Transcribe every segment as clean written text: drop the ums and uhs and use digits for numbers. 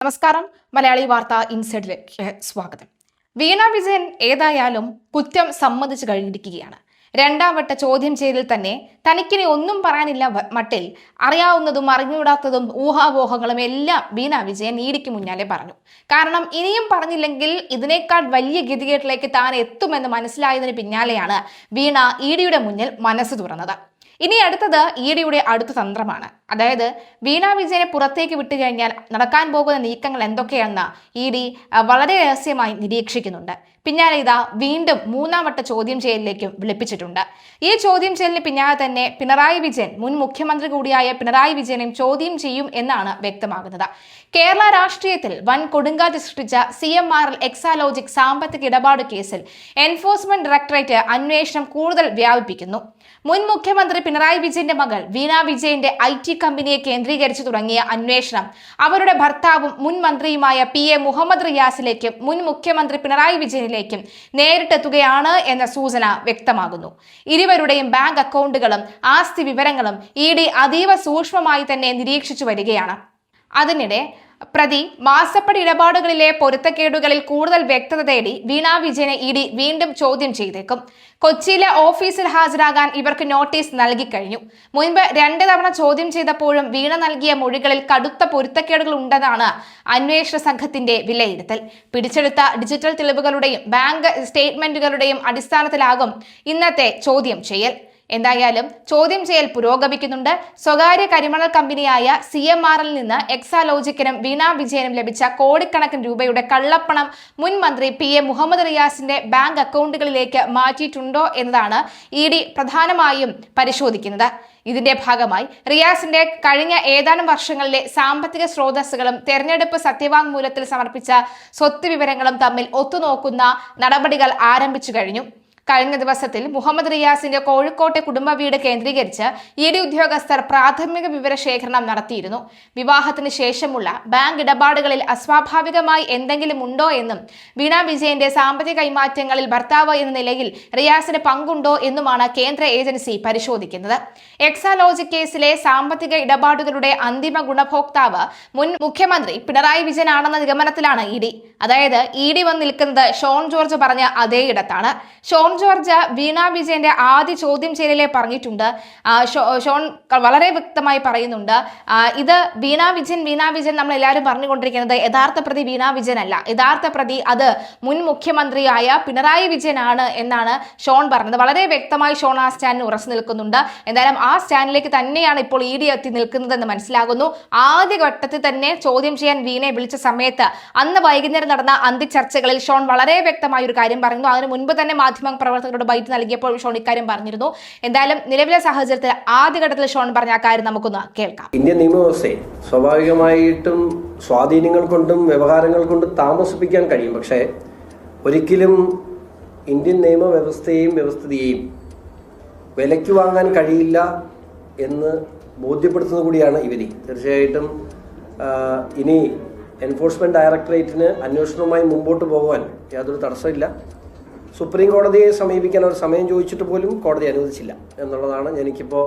നമസ്കാരം. മലയാളി വാർത്ത ഇൻസൈഡിലേക്ക് സ്വാഗതം. വീണ വിജയൻ ഏതായാലും കുറ്റം സമ്മതിച്ചു കഴിഞ്ഞിരിക്കുകയാണ്. രണ്ടാം വട്ട ചോദ്യം ചെയ്യലിൽ തന്നെ തനിക്കിനി ഒന്നും പറയാനില്ല മട്ടിൽ അറിയാവുന്നതും അറിഞ്ഞുകൂടാത്തതും ഊഹാപോഹങ്ങളും എല്ലാം വീണ വിജയൻ ഇഡിക്ക് മുന്നാലെ പറഞ്ഞു. കാരണം ഇനിയും പറഞ്ഞില്ലെങ്കിൽ ഇതിനേക്കാൾ വലിയ ഗതികേട്ടിലേക്ക് താൻ എത്തുമെന്ന് മനസ്സിലായതിന് പിന്നാലെയാണ് വീണ ഇഡിയുടെ മുന്നിൽ മനസ്സ് തുറന്നത്. ഇനി അടുത്തത് ഇഡിയുടെ അടുത്ത തന്ത്രമാണ്. അതായത് വീണ വിജയനെ പുറത്തേക്ക് വിട്ടുകഴിഞ്ഞാൽ നടക്കാൻ പോകുന്ന നീക്കങ്ങൾ എന്തൊക്കെയാണെന്ന് ഇഡി വളരെ രഹസ്യമായി നിരീക്ഷിക്കുന്നുണ്ട്. പിന്നാലെ ഇതാ വീണ്ടും മൂന്നാം വട്ട ചോദ്യം ചെയ്യലിലേക്കും വിളിപ്പിച്ചിട്ടുണ്ട്. ഈ ചോദ്യം ചെയ്യലിന് പിന്നാലെ തന്നെ പിണറായി വിജയൻ, മുൻ മുഖ്യമന്ത്രി കൂടിയായ പിണറായി വിജയനെയും ചോദ്യം ചെയ്യും എന്നാണ് വ്യക്തമാകുന്നത്. കേരള രാഷ്ട്രീയത്തിൽ വൻ കൊടുങ്കാറ്റ് സൃഷ്ടിച്ച CMRL എക്സാലോജിക് സാമ്പത്തിക ഇടപാട് കേസിൽ എൻഫോഴ്സ്മെന്റ് ഡയറക്ടറേറ്റ് അന്വേഷണം കൂടുതൽ വ്യാപിപ്പിക്കുന്നു. മുൻ മുഖ്യമന്ത്രി പിണറായി വിജയന്റെ മകൾ വീണ വിജയന്റെ IT കമ്പനിയെ കേന്ദ്രീകരിച്ചു തുടങ്ങിയ അന്വേഷണം അവരുടെ ഭർത്താവും മുൻ മന്ത്രിയുമായ PA മുഹമ്മദ് റിയാസിലേക്കും മുൻ മുഖ്യമന്ത്രി പിണറായി വിജയനിലേക്കും നേരിട്ടെത്തുകയാണ് എന്ന സൂചന വ്യക്തമാകുന്നു. ഇരുവരുടെയും ബാങ്ക് അക്കൗണ്ടുകളും ആസ്തി വിവരങ്ങളും ഇഡി അതീവ സൂക്ഷ്മമായി തന്നെ നിരീക്ഷിച്ചു വരികയാണ്. അതിനിടെ പ്രതി മാസപ്പടി ഇടപാടുകളിലെ പൊരുത്തക്കേടുകളിൽ കൂടുതൽ വ്യക്തത തേടി വീണ വിജയനെ ഇഡി വീണ്ടും ചോദ്യം ചെയ്തേക്കും. കൊച്ചിയിലെ ഓഫീസിൽ ഹാജരാകാൻ ഇവർക്ക് നോട്ടീസ് നൽകിക്കഴിഞ്ഞു. മുൻപ് 2 തവണ ചോദ്യം ചെയ്തപ്പോഴും വീണ നൽകിയ മൊഴികളിൽ കടുത്ത പൊരുത്തക്കേടുകൾ ഉണ്ടെന്നാണ് അന്വേഷണ സംഘത്തിന്റെ വിലയിരുത്തൽ. പിടിച്ചെടുത്ത ഡിജിറ്റൽ തെളിവുകളുടെയും ബാങ്ക് സ്റ്റേറ്റ്മെന്റുകളുടെയും അടിസ്ഥാനത്തിലാകും ഇന്നത്തെ ചോദ്യം ചെയ്യൽ. എന്തായാലും ചോദ്യം ചെയ്യൽ പുരോഗമിക്കുന്നുണ്ട്. സ്വകാര്യ കരിമണൽ കമ്പനിയായ CMRL നിന്ന് എക്സാലോജിക്കിനും വീണ വിജയനും ലഭിച്ച കോടിക്കണക്കിന് രൂപയുടെ കള്ളപ്പണം മുൻ മന്ത്രി PA മുഹമ്മദ് റിയാസിന്റെ ബാങ്ക് അക്കൗണ്ടുകളിലേക്ക് മാറ്റിയിട്ടുണ്ടോ എന്നതാണ് ഇഡി പ്രധാനമായും പരിശോധിക്കുന്നത്. ഇതിന്റെ ഭാഗമായി റിയാസിന്റെ കഴിഞ്ഞ ഏതാനും വർഷങ്ങളിലെ സാമ്പത്തിക സ്രോതസ്സുകളും തെരഞ്ഞെടുപ്പ് സത്യവാങ്മൂലത്തിൽ സമർപ്പിച്ച സ്വത്ത് വിവരങ്ങളും തമ്മിൽ ഒത്തുനോക്കുന്ന നടപടികൾ ആരംഭിച്ചു കഴിഞ്ഞു. കഴിഞ്ഞ ദിവസത്തിൽ മുഹമ്മദ് റിയാസിന്റെ കോഴിക്കോട്ടെ കുടുംബ വീട് കേന്ദ്രീകരിച്ച് ഇഡി ഉദ്യോഗസ്ഥർ പ്രാഥമിക വിവരശേഖരണം നടത്തിയിരുന്നു. വിവാഹത്തിന് ശേഷമുള്ള ബാങ്ക് ഇടപാടുകളിൽ അസ്വാഭാവികമായി എന്തെങ്കിലും ഉണ്ടോ എന്നും വീണ വിജയന്റെ സാമ്പത്തിക കൈമാറ്റങ്ങളിൽ ഭർത്താവ് എന്ന നിലയിൽ റിയാസിന് പങ്കുണ്ടോ എന്നുമാണ് കേന്ദ്ര ഏജൻസി പരിശോധിക്കുന്നത്. എക്സാലോജിക് കേസിലെ സാമ്പത്തിക ഇടപാടുകളുടെ അന്തിമ ഗുണഭോക്താവ് മുൻ മുഖ്യമന്ത്രി പിണറായി വിജയൻ ആണെന്ന നിഗമനത്തിലാണ് ഇഡി. അതായത് ഇഡി വന്ന് നിൽക്കുന്നത് ഷോൺ ജോർജ് പറഞ്ഞ അതേ ഇടത്താണ്. ഷോൺ ജോർജ് വീണ വിജയന്റെ ആദ്യ ചോദ്യം ചെയ്യലിലെ പറഞ്ഞിട്ടുണ്ട്. ഷോൺ വളരെ വ്യക്തമായി പറയുന്നുണ്ട്, ഇത് വീണ വിജയൻ നമ്മൾ എല്ലാവരും പറഞ്ഞുകൊണ്ടിരിക്കുന്നത് യഥാർത്ഥ പ്രതി വീണ വിജയൻ അല്ല, യഥാർത്ഥ പ്രതി അത് മുൻ മുഖ്യമന്ത്രിയായ പിണറായി വിജയനാണ് എന്നാണ് ഷോൺ പറഞ്ഞത്. വളരെ വ്യക്തമായി ഷോൺ ആ സ്റ്റാൻഡിന് ഉറച്ചു നിൽക്കുന്നുണ്ട്. എന്തായാലും ആ സ്റ്റാൻഡിലേക്ക് തന്നെയാണ് ഇപ്പോൾ ഇഡി എത്തി നിൽക്കുന്നതെന്ന് മനസ്സിലാകുന്നു. ആദ്യഘട്ടത്തിൽ തന്നെ ചോദ്യം ചെയ്യാൻ വീണയെ വിളിച്ച സമയത്ത് അന്ന് വൈകുന്നേരം നടന്ന അന്ത്യചർച്ചകളിൽ ഷോൺ വളരെ വ്യക്തമായ ഒരു കാര്യം പറയുന്നു. അതിന് മുൻപ് തന്നെ മാധ്യമ പ്രവർത്തകരോട് ബൈറ്റ് നൽകിയപ്പോൾ ഷോൺ ഇക്കാര്യം പറഞ്ഞിരുന്നു. എന്തായാലും നിലവിലെ സാഹചര്യത്തിൽ ആദ്യഘട്ടത്തിൽ ഷോൺ പറഞ്ഞ ആ കാര്യം നമുക്കൊന്ന് കേൾക്കാം. ഇന്ത്യൻ നിയമവ്യവസ്ഥയെ സ്വാഭാവികമായിട്ടും സ്വാധീനങ്ങൾ കൊണ്ടും വ്യവഹാരങ്ങൾ കൊണ്ടും താമസിപ്പിക്കാൻ കഴിയും. പക്ഷേ ഒരിക്കലും ഇന്ത്യൻ നിയമവ്യവസ്ഥയെയും വ്യവസ്ഥിതിയെയും വിലയ്ക്ക് വാങ്ങാൻ കഴിയില്ല എന്ന് ബോധ്യപ്പെടുത്തുന്നത് കൂടിയാണ് ഇവർ. തീർച്ചയായിട്ടും ഇനി എൻഫോഴ്സ്മെന്റ് ഡയറക്ടറേറ്റിന് അന്വേഷണവുമായി മുമ്പോട്ട് പോകുവാൻ യാതൊരു തടസ്സമില്ല. സുപ്രീം കോടതിയെ സമീപിക്കാൻ അവർ സമയം ചോദിച്ചിട്ട് പോലും കോടതി അനുവദിച്ചില്ല എന്നുള്ളതാണ് എനിക്കിപ്പോൾ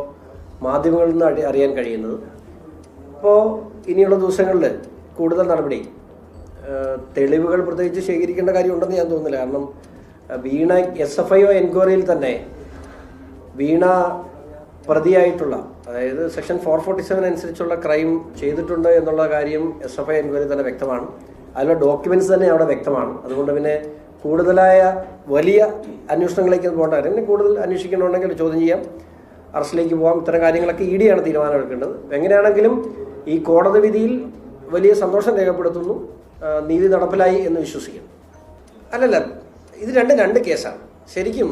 മാധ്യമങ്ങളിൽ നിന്ന് അറിയാൻ കഴിയുന്നത്. അപ്പോൾ ഇനിയുള്ള ദിവസങ്ങളിൽ കൂടുതൽ നടപടി, തെളിവുകൾ പ്രത്യേകിച്ച് ശേഖരിക്കേണ്ട കാര്യമുണ്ടെന്ന് ഞാൻ തോന്നുന്നില്ല. കാരണം വീണ SFIO എൻക്വയറിയിൽ തന്നെ വീണ പ്രതിയായിട്ടുള്ള, അതായത് സെക്ഷൻ 447 അനുസരിച്ചുള്ള ക്രൈം ചെയ്തിട്ടുണ്ട് എന്നുള്ള കാര്യം SFIO എൻക്വയറി തന്നെ വ്യക്തമാണ്. അതിലുള്ള ഡോക്യുമെന്റ്സ് തന്നെ അവിടെ വ്യക്തമാണ്. അതുകൊണ്ട് പിന്നെ കൂടുതലായ വലിയ അന്വേഷണങ്ങളിലേക്ക് പോകേണ്ട കാര്യം, പിന്നെ കൂടുതൽ അന്വേഷിക്കണമെങ്കിൽ ചോദ്യം ചെയ്യാം, അറസ്റ്റിലേക്ക് പോകാം. ഇത്തരം കാര്യങ്ങളൊക്കെ ഇഡിയാണ് തീരുമാനമെടുക്കേണ്ടത്. എങ്ങനെയാണെങ്കിലും ഈ കോടതി വിധിയിൽ വലിയ സന്തോഷം രേഖപ്പെടുത്തുന്നു, നീതി നടപ്പിലായി എന്ന് വിശ്വസിക്കുന്നു. അല്ലല്ല, ഇത് രണ്ട് കേസാണ്. ശരിക്കും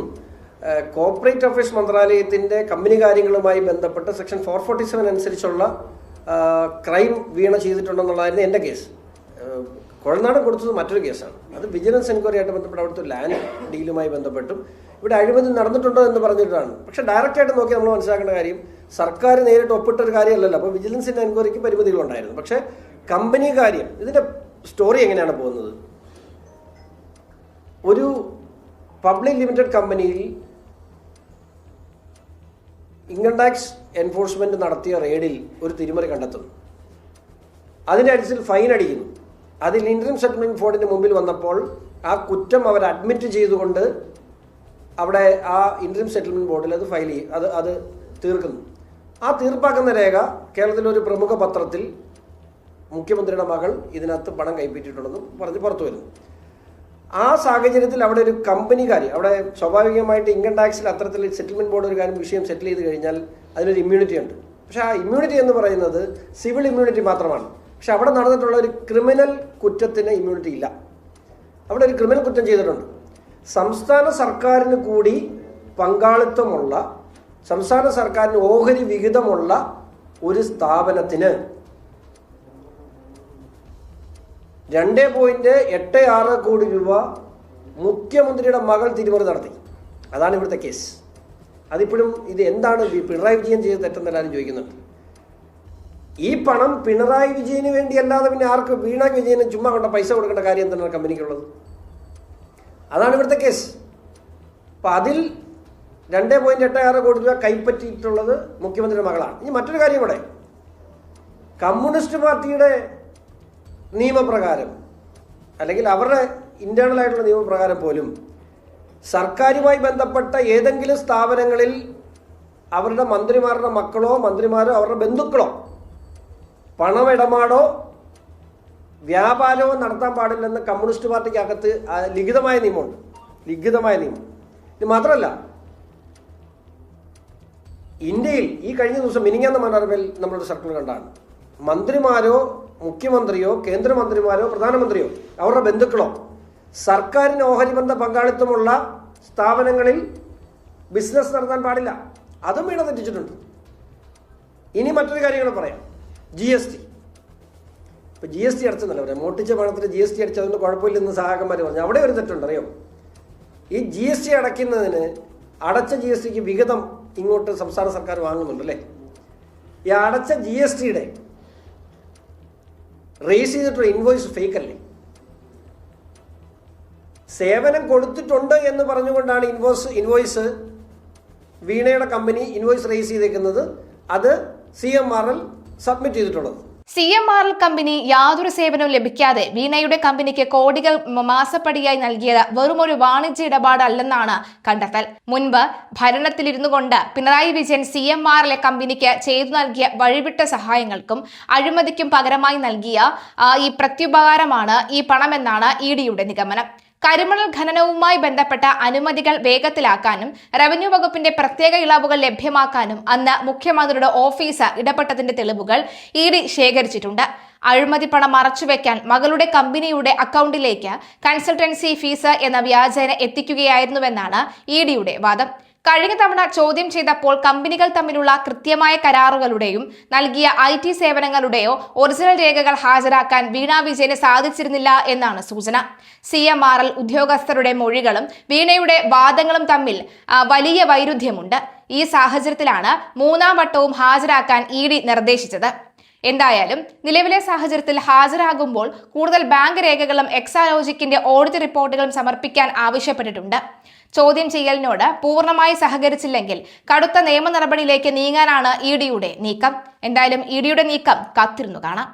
കോർപ്പറേറ്റ് അഫയേഴ്സ് മന്ത്രാലയത്തിൻ്റെ കമ്പനി കാര്യങ്ങളുമായി ബന്ധപ്പെട്ട് സെക്ഷൻ 447 അനുസരിച്ചുള്ള ക്രൈം വീണ ചെയ്തിട്ടുണ്ടെന്നുള്ളതായിരുന്നു എൻ്റെ കേസ്. കുഴൽനാട് കൊടുത്തത് മറ്റൊരു കേസാണ്. അത് വിജിലൻസ് എൻക്വയറി ആയിട്ട് ബന്ധപ്പെട്ട് അവിടുത്തെ ലാൻഡ് ഡീലുമായി ബന്ധപ്പെട്ടും ഇവിടെ അഴിമതി നടന്നിട്ടുണ്ടോ എന്ന് പറഞ്ഞിട്ടാണ്. പക്ഷേ ഡയറക്റ്റായിട്ട് നോക്കി നമ്മൾ മനസ്സിലാക്കേണ്ട കാര്യം, സർക്കാർ നേരിട്ട് ഒപ്പിട്ടൊരു കാര്യമല്ലല്ലോ. അപ്പോൾ വിജിലൻസിൻ്റെ എൻക്വയറിക്ക് പരിമിതികളുണ്ടായിരുന്നു. പക്ഷേ കമ്പനി കാര്യം, ഇതിൻ്റെ സ്റ്റോറി എങ്ങനെയാണ് പോകുന്നത്? ഒരു പബ്ലിക് ലിമിറ്റഡ് കമ്പനിയിൽ ഇൻകം ടാക്സ് എൻഫോഴ്സ്മെന്റ് നടത്തിയ റെയ്ഡിൽ ഒരു തിരിമറി കണ്ടെത്തുന്നു. അതിൻ്റെ അടിസ്ഥാനത്തിൽ ഫൈൻ അടിക്കുന്നു. അതിൽ ഇൻട്രീം സെറ്റിൽമെൻറ്റ് ബോർഡിന് മുമ്പിൽ വന്നപ്പോൾ ആ കുറ്റം അവർ അഡ്മിറ്റ് ചെയ്തുകൊണ്ട് അവിടെ ആ ഇൻട്രീം സെറ്റിൽമെൻറ്റ് ബോർഡിൽ അത് ഫയൽ ചെയ്യും, അത് തീർക്കുന്നു. ആ തീർപ്പാക്കുന്ന രേഖ കേരളത്തിലൊരു പ്രമുഖ പത്രത്തിൽ മുഖ്യമന്ത്രിയുടെ മകൾ ഇതിനകത്ത് പണം കൈപ്പറ്റിയിട്ടുണ്ടെന്നും പറഞ്ഞ് പുറത്തു വരുന്നു. ആ സാഹചര്യത്തിൽ അവിടെ ഒരു കമ്പനിക്കാർ, അവിടെ സ്വാഭാവികമായിട്ട് ഇൻകം ടാക്സിൽ അത്തരത്തിൽ സെറ്റിൽമെൻറ്റ് ബോർഡ് ഒരു കാര്യം വിഷയം സെറ്റിൽ ചെയ്ത് കഴിഞ്ഞാൽ അതിനൊരു ഇമ്മ്യൂണിറ്റി ഉണ്ട്. പക്ഷേ ആ ഇമ്മ്യൂണിറ്റി എന്ന് പറയുന്നത് സിവിൽ ഇമ്മ്യൂണിറ്റി മാത്രമാണ്. പക്ഷെ അവിടെ നടന്നിട്ടുള്ള ഒരു ക്രിമിനൽ കുറ്റത്തിന് ഇമ്മ്യൂണിറ്റി ഇല്ല. അവിടെ ഒരു ക്രിമിനൽ കുറ്റം ചെയ്തിട്ടുണ്ട്. സംസ്ഥാന സർക്കാരിന് കൂടി പങ്കാളിത്തമുള്ള, സംസ്ഥാന സർക്കാരിന് ഓഹരി വിഹിതമുള്ള ഒരു സ്ഥാപനത്തിന് 2.86 കോടി രൂപ മുഖ്യമന്ത്രിയുടെ മകൾ തിരിമറി നടത്തി. അതാണ് ഇവിടുത്തെ കേസ്. അതിപ്പോഴും ഇത് എന്താണ് പിണറായി വിജയൻ ചെയ്ത് തെറ്റെന്ന് എല്ലാവരും ചോദിക്കുന്നുണ്ട്. ഈ പണം പിണറായി വിജയന് വേണ്ടിയല്ലാതെ പിന്നെ ആർക്ക് വീണ വിജയന് ചുമ്മാ കൊണ്ട് പൈസ കൊടുക്കേണ്ട കാര്യം എന്താണ് കമ്പനിക്കുള്ളത്? അതാണ് ഇവിടുത്തെ കേസ്. അപ്പം അതിൽ 2.86 കോടി രൂപ കൈപ്പറ്റിയിട്ടുള്ളത് മുഖ്യമന്ത്രിയുടെ മകളാണ്. ഇനി മറ്റൊരു കാര്യം കൂടെ, കമ്മ്യൂണിസ്റ്റ് പാർട്ടിയുടെ നിയമപ്രകാരം അല്ലെങ്കിൽ അവരുടെ ഇന്റേണൽ ആയിട്ടുള്ള നിയമപ്രകാരം പോലും സർക്കാരുമായി ബന്ധപ്പെട്ട ഏതെങ്കിലും സ്ഥാപനങ്ങളിൽ അവരുടെ മന്ത്രിമാരുടെ മക്കളോ മന്ത്രിമാരോ അവരുടെ ബന്ധുക്കളോ പണമിടപാടോ വ്യാപാരമോ നടത്താൻ പാടില്ലെന്ന് കമ്മ്യൂണിസ്റ്റ് പാർട്ടിക്കകത്ത് ലിഖിതമായ നിയമമുണ്ട്. ലിഖിതമായ നിയമം. ഇത് മാത്രമല്ല, ഇന്ത്യയിൽ ഈ കഴിഞ്ഞ ദിവസം മിനിങ്ങാന്ന മനോരമയിൽ നമ്മളൊരു സർക്കിൾ കണ്ടാണ്, മന്ത്രിമാരോ മുഖ്യമന്ത്രിയോ കേന്ദ്രമന്ത്രിമാരോ പ്രധാനമന്ത്രിയോ അവരുടെ ബന്ധുക്കളോ സർക്കാരിന് ഓഹരിബന്ധ പങ്കാളിത്തമുള്ള സ്ഥാപനങ്ങളിൽ ബിസിനസ് നടത്താൻ പാടില്ല. അതും വീണ തെറ്റിച്ചിട്ടുണ്ട്. ഇനി മറ്റൊരു കാര്യങ്ങൾ പറയാം. GST. ഇപ്പോൾ GST അടച്ചെന്നല്ല പറയാം, മോട്ടിച്ച പണത്തിന് GST അടിച്ചതുകൊണ്ട് കുഴപ്പമില്ലെന്ന് സഹാക്കന്മാർ പറഞ്ഞു. അവിടെ ഒരു തെറ്റുണ്ട്, അറിയോ? ഈ GST അടയ്ക്കുന്നതിന് അടച്ച GSTക്ക് വിഹിതം ഇങ്ങോട്ട് സംസ്ഥാന സർക്കാർ വാങ്ങുന്നുണ്ടല്ലേ? ഈ അടച്ച GSTയുടെ റേസ് ചെയ്തിട്ടുള്ള ഇൻവോയ്സ് ഫേക്ക് അല്ലേ? സേവനം കൊടുത്തിട്ടുണ്ട് എന്ന് പറഞ്ഞുകൊണ്ടാണ് ഇൻവോയ്സ് വീണയുടെ കമ്പനി ഇൻവോയ്സ് റേസ് ചെയ്തേക്കുന്നത്. അത് CMRL സബ്മിറ്റ് ചെയ്തിട്ടുള്ളത്. CMRL കമ്പനി യാതൊരു സേവനവും ലഭിക്കാതെ വീണയുടെ കമ്പനിക്ക് കോടികൾ മാസപ്പടിയായി നൽകിയത് വെറുമൊരു വാണിജ്യ ഇടപാടല്ലെന്നാണ് കണ്ടെത്തൽ. മുൻപ് ഭരണത്തിലിരുന്നു കൊണ്ട് പിണറായി വിജയൻ CMRL കമ്പനിക്ക് ചെയ്തു നൽകിയ വഴിവിട്ട സഹായങ്ങൾക്കും അഴിമതിക്കും പകരമായി നൽകിയ ഈ പ്രത്യുപകാരമാണ് ഈ പണമെന്നാണ് EDയുടെ നിഗമനം. കരിമണൽ ഖനനവുമായി ബന്ധപ്പെട്ട അനുമതികൾ വേഗത്തിലാക്കാനും റവന്യൂ വകുപ്പിന്റെ പ്രത്യേക ഇളവുകൾ ലഭ്യമാക്കാനും അന്ന് മുഖ്യമന്ത്രിയുടെ ഓഫീസ് ഇടപെട്ടതിന്റെ തെളിവുകൾ ED ശേഖരിച്ചിട്ടുണ്ട്. അഴിമതി പണം മറച്ചുവെക്കാൻ മകളുടെ കമ്പനിയുടെ അക്കൗണ്ടിലേക്ക് കൺസൾട്ടൻസി ഫീസ് എന്ന വ്യാജേന എത്തിക്കുകയായിരുന്നുവെന്നാണ് EDയുടെ വാദം. കഴിഞ്ഞ തവണ ചോദ്യം ചെയ്തപ്പോൾ കമ്പനികൾ തമ്മിലുള്ള കൃത്യമായ കരാറുകളുടെയും നൽകിയ IT സേവനങ്ങളുടെയോ ഒറിജിനൽ രേഖകൾ ഹാജരാക്കാൻ വീണ വിജയന് സാധിച്ചിരുന്നില്ല എന്നാണ് സൂചന. CMRL ഉദ്യോഗസ്ഥരുടെ മൊഴികളും വീണയുടെ വാദങ്ങളും തമ്മിൽ വലിയ വൈരുദ്ധ്യമുണ്ട്. ഈ സാഹചര്യത്തിലാണ് മൂന്നാം വട്ടവും ഹാജരാക്കാൻ ED നിർദ്ദേശിച്ചത്. എന്തായാലും നിലവിലെ സാഹചര്യത്തിൽ ഹാജരാകുമ്പോൾ കൂടുതൽ ബാങ്ക് രേഖകളും എക്സാലോജിക്കിന്റെ ഓഡിറ്റ് റിപ്പോർട്ടുകളും സമർപ്പിക്കാൻ ആവശ്യപ്പെട്ടിട്ടുണ്ട്. ചോദ്യം ചെയ്യലിനോട് പൂർണ്ണമായി സഹകരിച്ചില്ലെങ്കിൽ കടുത്ത നിയമ നടപടിയിലേക്ക് നീങ്ങാനാണ് EDയുടെ നീക്കം. എന്തായാലും EDയുടെ നീക്കം കാത്തിരുന്നു കാണാം.